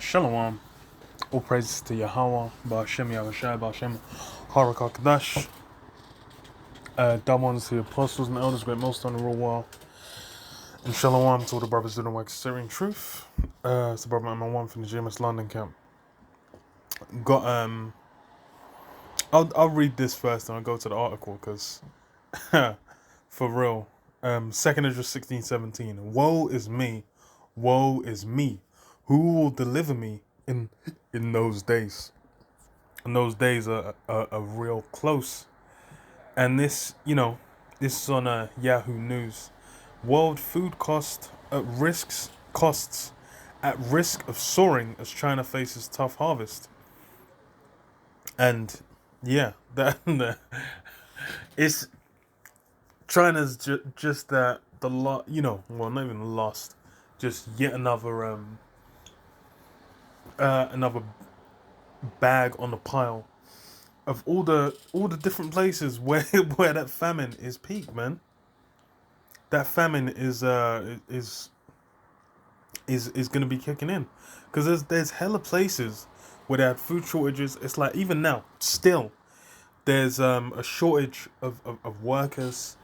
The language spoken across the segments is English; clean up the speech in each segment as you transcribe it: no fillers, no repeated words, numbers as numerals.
Shalom. All praises to Yahweh, Ba'ashem Yahushai, Ba'ashem Harakakadash. Double honors to the apostles and elders, great most on the real world. And Shalom to all the brothers doing work considering truth. It's the brother man one from the GMS London camp. Got I'll read this first and I'll go to the article because for real. 2nd Ezra 16:17. Woe is me, woe is me. Who will deliver me in those days? And those days are real close. And this is on Yahoo News. World food costs at risk of soaring as China faces tough harvest. And yeah, that it's China's just the lot. Well, not even lost, just yet another bag on the pile of all the different places where where that famine is peak, man. That famine is gonna be kicking in, because there's hella places where they have food shortages. It's like even now, still, there's a shortage of workers,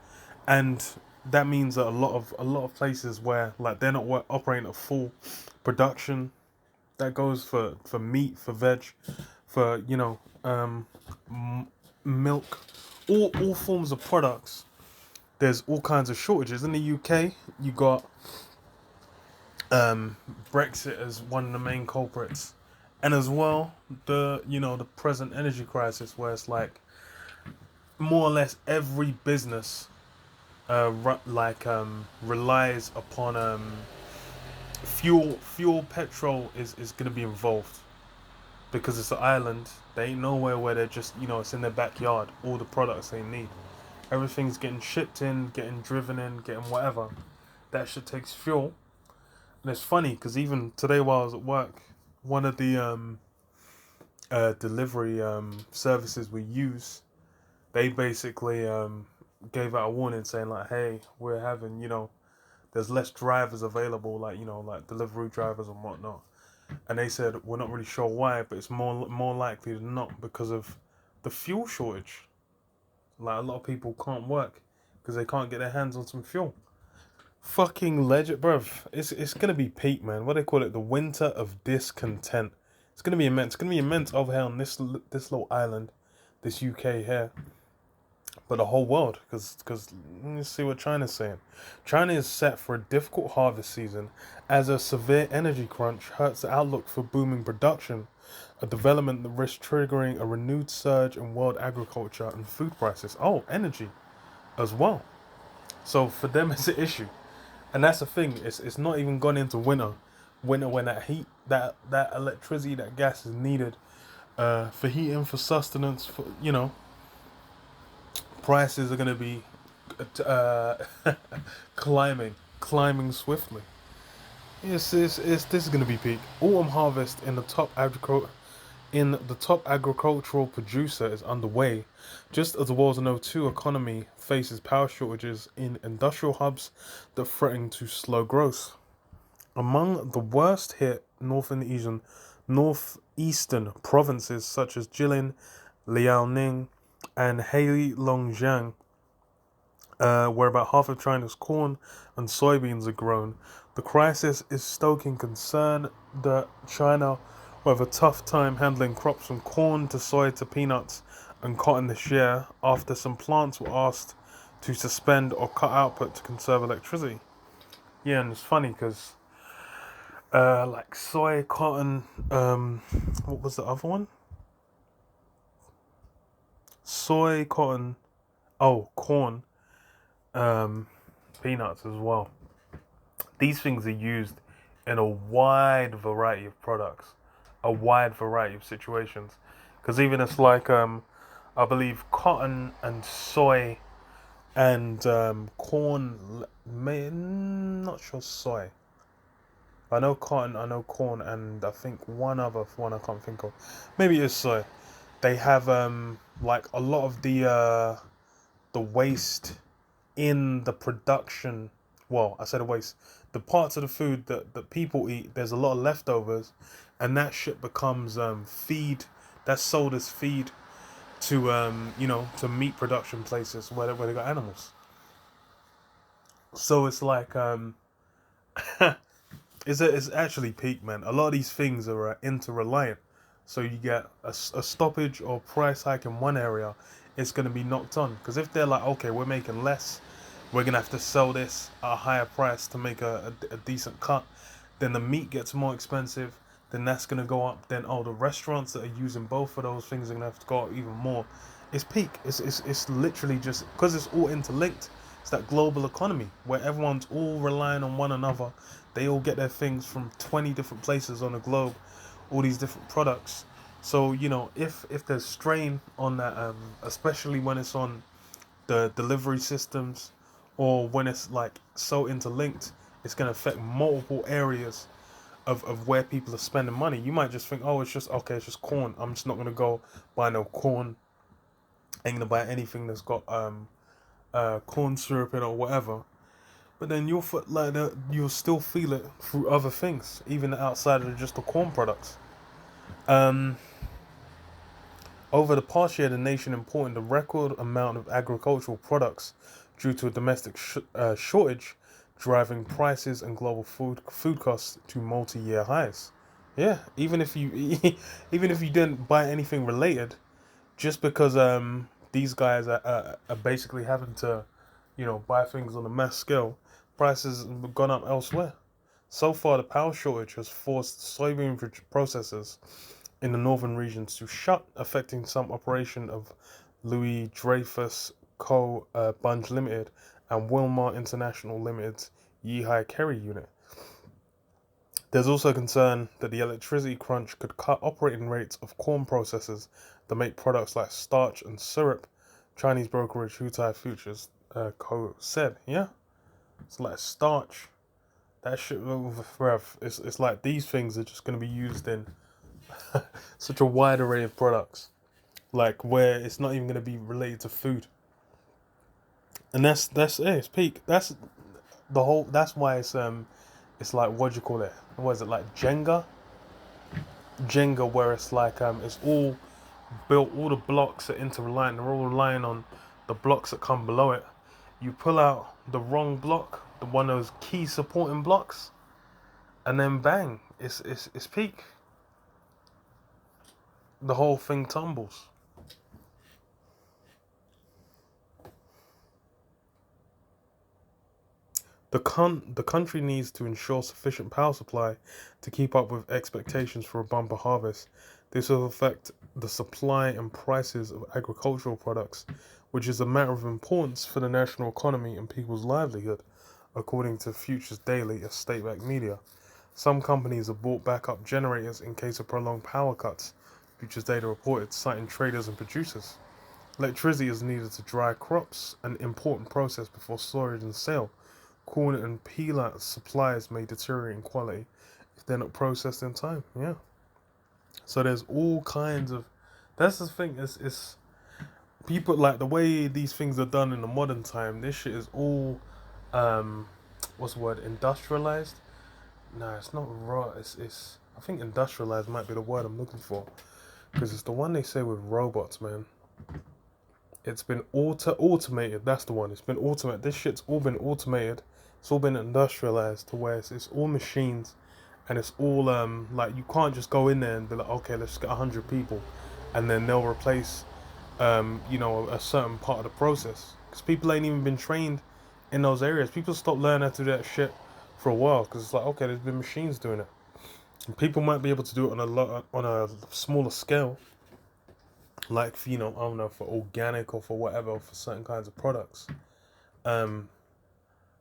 and that means that a lot of places where like they're not operating at full production. That goes for meat, for veg, for milk, all forms of products. There's all kinds of shortages in the UK. You got Brexit as one of the main culprits, and as well the present energy crisis, where it's like more or less every business relies upon fuel. Petrol is going to be involved because it's an island. They ain't nowhere where they're just it's in their backyard, all the products they need. Everything's getting shipped in, getting driven in, getting whatever. That shit takes fuel. And it's funny because even today while I was at work, one of the delivery services we use, they basically gave out a warning saying like, hey, we're having, there's less drivers available, like delivery drivers and whatnot. And they said we're not really sure why, but it's more likely than not because of the fuel shortage. Like a lot of people can't work because they can't get their hands on some fuel. Fucking legend, bruv. It's gonna be peak, man. What do they call it? The winter of discontent. It's gonna be immense. It's gonna be immense over here on this little island, this UK here, but the whole world. Because let's see what China's saying. China is set for a difficult harvest season as a severe energy crunch hurts the outlook for booming production, a development that risks triggering a renewed surge in world agriculture and food prices. Oh, energy as well. So for them, it's an issue. And that's the thing. It's not even gone into winter. Winter when that heat, that electricity, that gas is needed for heating, for sustenance, for prices are gonna be uh, climbing swiftly. This is gonna be peak. Autumn harvest in the top agricultural producer is underway, just as the world's #2 economy faces power shortages in industrial hubs that threaten to slow growth. Among the worst hit northeastern provinces such as Jilin, Liaoning, and Heilongjiang, where about half of China's corn and soybeans are grown, the crisis is stoking concern that China will have a tough time handling crops from corn to soy to peanuts and cotton this year after some plants were asked to suspend or cut output to conserve electricity. Yeah, and it's funny because like soy, cotton, what was the other one? Soy, cotton, corn, peanuts as well. These things are used in a wide variety of products, a wide variety of situations. Because even it's like, I believe cotton and soy and corn, not sure soy. I know cotton, I know corn, and I think one other one I can't think of. Maybe it's soy. They have like a lot of the waste in the production well, I said a waste. The parts of the food that people eat, there's a lot of leftovers, and that shit becomes feed. That's sold as feed to to meat production places where they got animals. So it's like it's actually peak, man. A lot of these things are interreliant. So you get a stoppage or price hike in one area, it's going to be knocked on. Because if they're like, okay, we're making less, we're going to have to sell this at a higher price to make a decent cut, then the meat gets more expensive, then that's going to go up. Then, oh, the restaurants that are using both of those things are going to have to go up even more. It's peak. It's literally just, because it's all interlinked. It's that global economy where everyone's all relying on one another. They all get their things from 20 different places on the globe, all these different products. So, if there's strain on that, especially when it's on the delivery systems, or when it's like so interlinked, it's going to affect multiple areas of where people are spending money. You might just think, oh, it's just okay, it's just corn. I'm just not going to go buy no corn. Ain't going to buy anything that's got corn syrup in it or whatever. But then you'll still feel it through other things, even outside of just the corn products. Um, Over the past year, the nation imported a record amount of agricultural products due to a domestic shortage, driving prices and global food costs to multi-year highs. Yeah, even if you even if you didn't buy anything related, just because these guys are basically having to, buy things on a mass scale, prices have gone up elsewhere. So far, the power shortage has forced soybean processors in the northern regions to shut, affecting some operation of Louis Dreyfus Co. Bunge Limited and Wilmar International Limited's Yehai Kerry unit. There's also concern that the electricity crunch could cut operating rates of corn processors that make products like starch and syrup, Chinese brokerage Hutai Futures Co. said. Yeah, it's like starch. That shit, bruv, it's like these things are just going to be used in such a wide array of products, like where it's not even going to be related to food. And that's it's peak. That's the whole. That's why it's like, what do you call it? What is it, like Jenga? Jenga, where it's like it's all built. All the blocks are interreliant. They're all relying on the blocks that come below it. You pull out the wrong block, the one of those key supporting blocks, and then bang, it's peak. The whole thing tumbles. The country needs to ensure sufficient power supply to keep up with expectations for a bumper harvest. This will affect the supply and prices of agricultural products, which is a matter of importance for the national economy and people's livelihood, according to Futures Daily, a state-backed media. Some companies have bought backup generators in case of prolonged power cuts, Futures Data reported, citing traders and producers. Electricity is needed to dry crops, an important process before storage and sale. Corn and peanut supplies may deteriorate in quality if they're not processed in time. Yeah. So there's all kinds of. That's the thing. It's people, like the way these things are done in the modern time. This shit is all, what's the word? Industrialized. No, it's not raw. It's. I think industrialized might be the word I'm looking for, because it's the one they say with robots, man. It's been automated. That's the one. It's been automated. This shit's all been automated. It's all been industrialized to where it's all machines, and it's all like, you can't just go in there and be like, okay, let's get 100 people, and then they'll replace a certain part of the process, because people ain't even been trained in those areas. People stop learning how to do that shit for a while because it's like, okay, there's been machines doing it. And people might be able to do it on a smaller scale, like for, I don't know, for organic or for whatever, for certain kinds of products.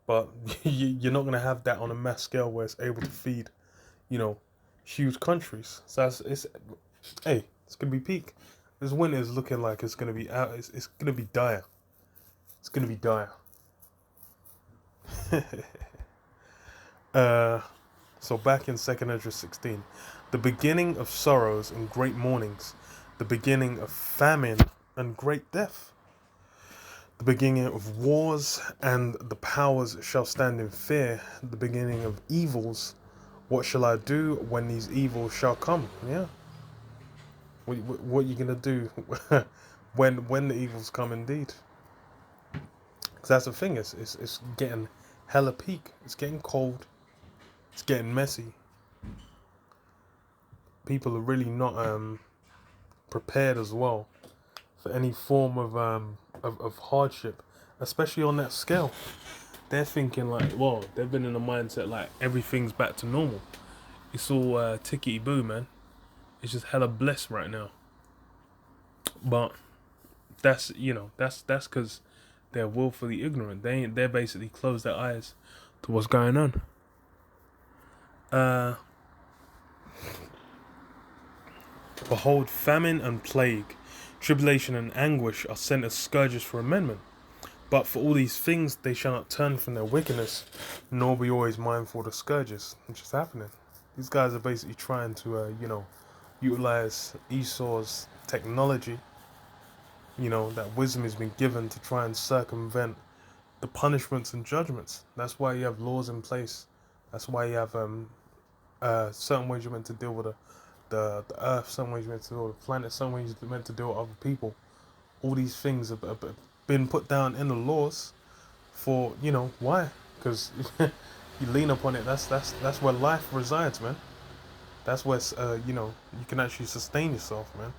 But you're not gonna have that on a mass scale where it's able to feed, huge countries. So it's gonna be peak. This winter is looking like it's gonna be out. It's gonna be dire. It's gonna be dire. So back in Second Esdras 16, the beginning of sorrows and great mournings, the beginning of famine and great death. The beginning of wars, and the powers shall stand in fear. The beginning of evils. What shall I do when these evils shall come? Yeah. What are you gonna do when the evils come indeed? Because that's the thing. It's getting hella peak. It's getting cold. It's getting messy. People are really not prepared as well for any form of hardship, especially on that scale. They're thinking like, well, they've been in a mindset like everything's back to normal. It's all tickety boo, man. It's just hella bliss right now. But that's that's because they're willfully ignorant. They're basically closed their eyes to what's going on. Behold, famine and plague, tribulation and anguish are sent as scourges for amendment. But for all these things they shall not turn from their wickedness, nor be always mindful of the scourges. Which is happening. These guys are basically trying to, utilize Esau's technology, that wisdom has been given to try and circumvent the punishments and judgments. That's why you have laws in place. That's why you have certain ways you're meant to deal with the earth, certain ways you're meant to deal with the planet, certain ways you're meant to deal with other people. All these things have been put down in the laws for, why? Because you lean upon it. That's where life resides, man. That's where you can actually sustain yourself, man.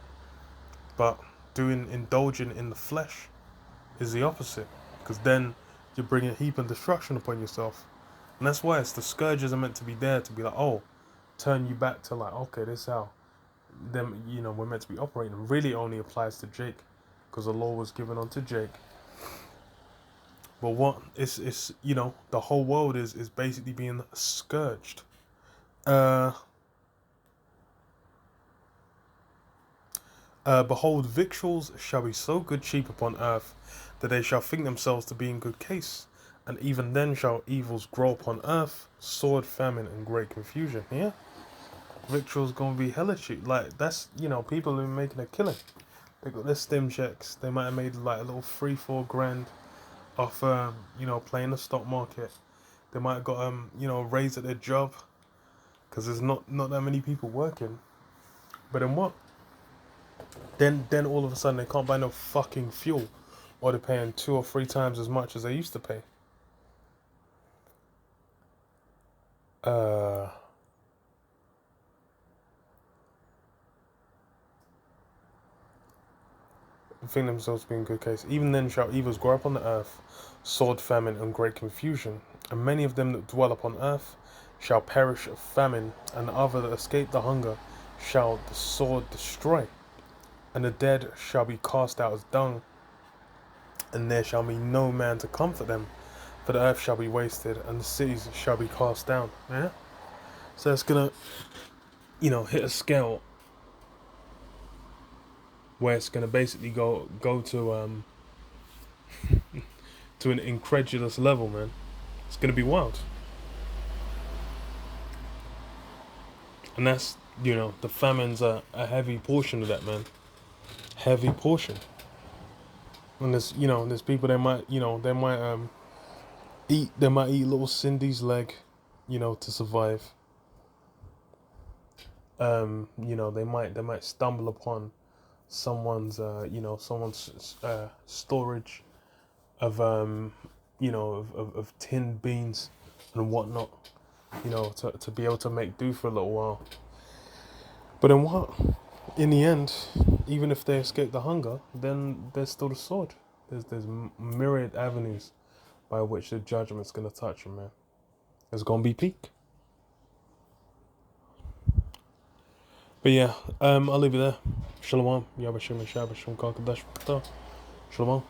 But indulging in the flesh is the opposite, because then you're bringing heap and destruction upon yourself. And that's why the scourges are meant to be there to be like, oh, turn you back to like, okay, this is how we're meant to be operating. It really only applies to Jake, because the law was given unto Jake. But what it's the whole world is basically being scourged. Behold, victuals shall be so good cheap upon earth, that they shall think themselves to be in good case. And even then shall evils grow upon earth, sword, famine, and great confusion. Yeah? Victuals gonna be hella cheap. Like, that's, people have been making a killing. They got their stim checks. They might have made like a little 3-4 grand off, playing the stock market. They might have got, a raise at their job, because there's not that many people working. But then what? Then all of a sudden they can't buy no fucking fuel, or they're paying 2 or 3 times as much as they used to pay. Think themselves to be in good case. Even then shall evils grow up on the earth, sword, famine, and great confusion. And many of them that dwell upon earth shall perish of famine, and the other that escape the hunger shall the sword destroy. And the dead shall be cast out as dung, and there shall be no man to comfort them, for the earth shall be wasted, and the cities shall be cast down. Yeah? So it's gonna, hit a scale where it's gonna basically go to to an incredulous level, man. It's gonna be wild. And that's, the famine's a heavy portion of that, man. Heavy portion. And there's people that might, eat little Cindy's leg, to survive. They might stumble upon someone's storage of of tinned beans and whatnot, to be able to make do for a little while. But then what? In the end, even if they escape the hunger, then there's still the sword. There's myriad avenues by which the judgment's gonna touch them, man. It's gonna be peak. But yeah, I'll leave it there. Shalom. Yabashim and Shabashim Kakadash. Shalom.